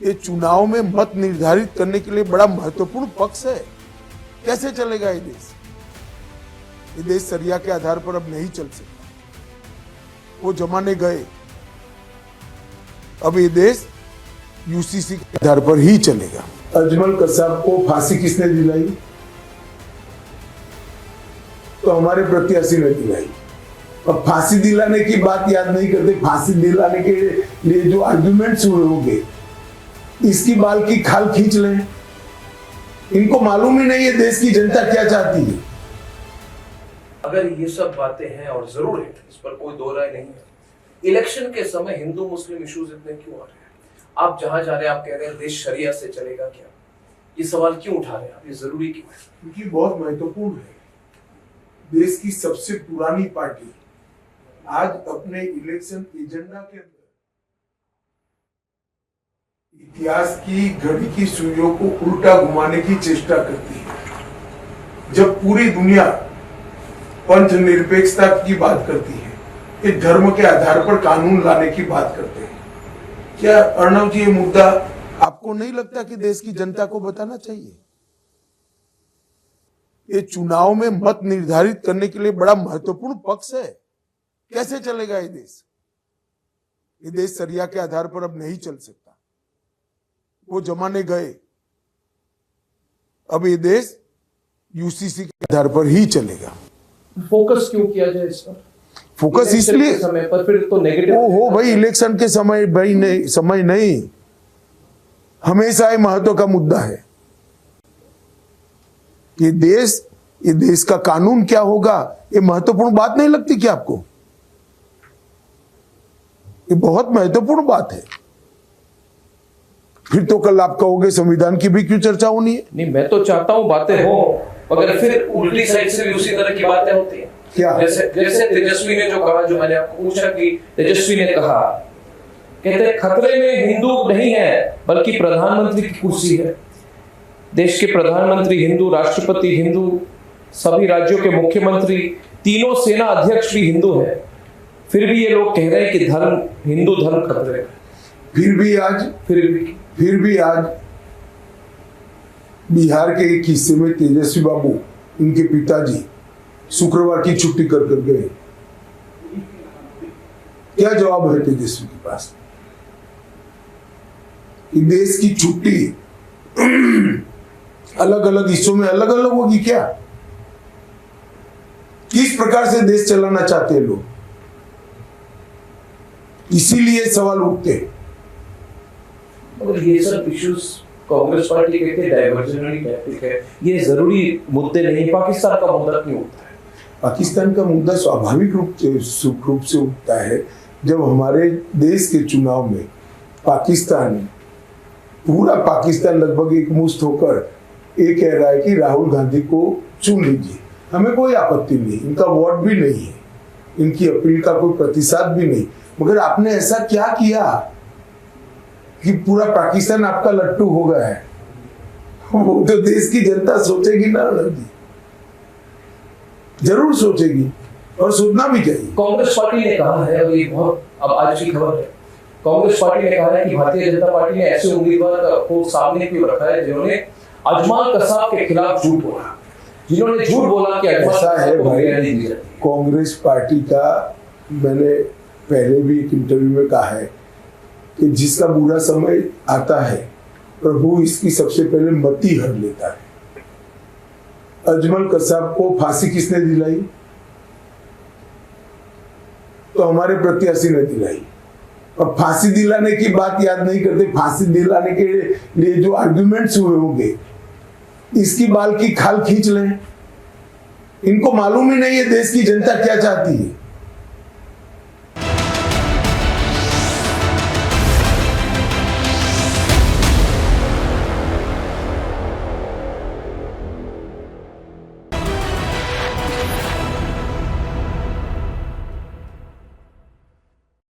ये चुनाव में मत निर्धारित करने के लिए बड़ा महत्वपूर्ण पक्ष है। कैसे चलेगा ये देश? ये देश सरिया के आधार पर अब नहीं चल सकता। वो जमाने गए। अब ये देश यूसीसी के आधार पर ही चलेगा। अजमल कसाब को फांसी किसने दिलाई? तो हमारे प्रत्याशी ने दिलाई। अब फांसी दिलाने की बात याद नहीं करते। फांसी दिलाने के लिए जो आर्गुमेंट्स हुए होंगे, इसकी बाल की खाल खींच लें। इनको मालूम ही नहीं है देश की जनता क्या चाहती है। अगर ये सब बातें हैं, और जरूर है, इस पर कोई दो राय नहीं है, इलेक्शन के समय हिंदू मुस्लिम इश्यूज इतने क्यों आ रहे हैं? आप जहां जा रहे हैं, आप कह रहे हैं देश शरिया से चलेगा क्या? ये सवाल क्यों उठा रहे हैं आप? ये जरूरी क्यों है? क्योंकि बहुत महत्वपूर्ण है। देश की सबसे पुरानी पार्टी आज अपने इलेक्शन एजेंडा के अंदर इतिहास की घड़ी की सुइयों को उल्टा घुमाने की चेष्टा करती है। जब पूरी दुनिया पंथ निरपेक्षता की बात करती है, ये धर्म के आधार पर कानून लाने की बात करते हैं, क्या अर्णव जी ये मुद्दा आपको नहीं लगता कि देश की जनता को बताना चाहिए? ये चुनाव में मत निर्धारित करने के लिए बड़ा महत्वपूर्ण पक्ष है। कैसे चलेगा ये देश? ये देश सरिया के आधार पर अब नहीं चल सकता। वो जमाने गए। अब ये देश यूसीसी के आधार पर ही चलेगा। फोकस क्यों किया जाए इस पर? फोकस इसलिए समय पर फिर तो नेगेटिव हो भाई, इलेक्शन के समय भाई नहीं, समय नहीं, हमेशा ये महत्व का मुद्दा है। ये देश का कानून क्या होगा, ये महत्वपूर्ण बात नहीं लगती क्या आपको? ये बहुत महत्वपूर्ण बात है। फिर तो कल आप कहोगे संविधान की भी क्यों चर्चा होनी है? नहीं, मैं तो चाहता हूं बातें हो, मगर फिर उल्टी साइड से भी उसी तरह की बातें होती हैं। क्या? जैसे तेजस्वी ने जो कहा, जो मैंने आपको पूछा कि तेजस्वी ने कहा, कहते खतरे में हिंदू नहीं है बल्कि प्रधानमंत्री की कुर्सी है। देश के प्रधानमंत्री हिंदू, राष्ट्रपति हिंदू, सभी राज्यों के मुख्यमंत्री, तीनों सेना अध्यक्ष भी हिंदू है। फिर भी ये लोग कह रहे हैं कि धर्म, हिंदू धर्म खतरे में। फिर भी आज बिहार के एक हिस्से में तेजस्वी बाबू, इनके पिताजी शुक्रवार की छुट्टी कर गए। क्या जवाब है तेजस्वी के पास? कि देश की छुट्टी अलग अलग हिस्सों में अलग अलग होगी क्या? किस प्रकार से देश चलाना चाहते हैं लोग? इसीलिए सवाल उठते हैं। और ये सब इश्यूज कांग्रेस पार्टी कहते हैं डाइवर्जनरी टैक्टिक है, ये जरूरी मुद्दे नहीं। पाकिस्तान का मुद्दा क्यों उठता है? पाकिस्तान का मुद्दा स्वाभाविक रूप से उठता है जब हमारे देश के चुनाव में पूरा पाकिस्तान लगभग एकमुश्त होकर ये कह रहा है कि राहुल गांधी को चुन लीजिए। हमें कोई आपत्ति नहीं, इनका वोट भी नहीं है, इनकी अपील का कोई प्रतिशत भी नहीं, मगर आपने ऐसा क्या किया कि पूरा पाकिस्तान आपका लट्टू हो गया है? वो तो देश की जनता सोचेगी ना, जरूर सोचेगी, और सोचना भी चाहिए। कांग्रेस पार्टी ने कहा है, और ये बहुत अब आज की खबर है, कांग्रेस पार्टी ने कहा है कि भारतीय जनता पार्टी ने ऐसे उम्मीदवार को सामने क्यों रखा है जिन्होंने अजमल कसाब के खिलाफ झूठ बोला, जिन्होंने झूठ बोला कि ऐसा है भाई। कांग्रेस पार्टी का मैंने पहले भी एक इंटरव्यू में कहा है कि जिसका बुरा समय आता है प्रभु इसकी सबसे पहले मती हर लेता है। अजमल कसाब को फांसी किसने दिलाई? तो हमारे प्रत्याशी ने दिलाई। अब फांसी दिलाने की बात याद नहीं करते। फांसी दिलाने के लिए जो आर्गुमेंट्स हुए होंगे, इसकी बाल की खाल खींच लें। इनको मालूम ही नहीं है देश की जनता क्या चाहती है।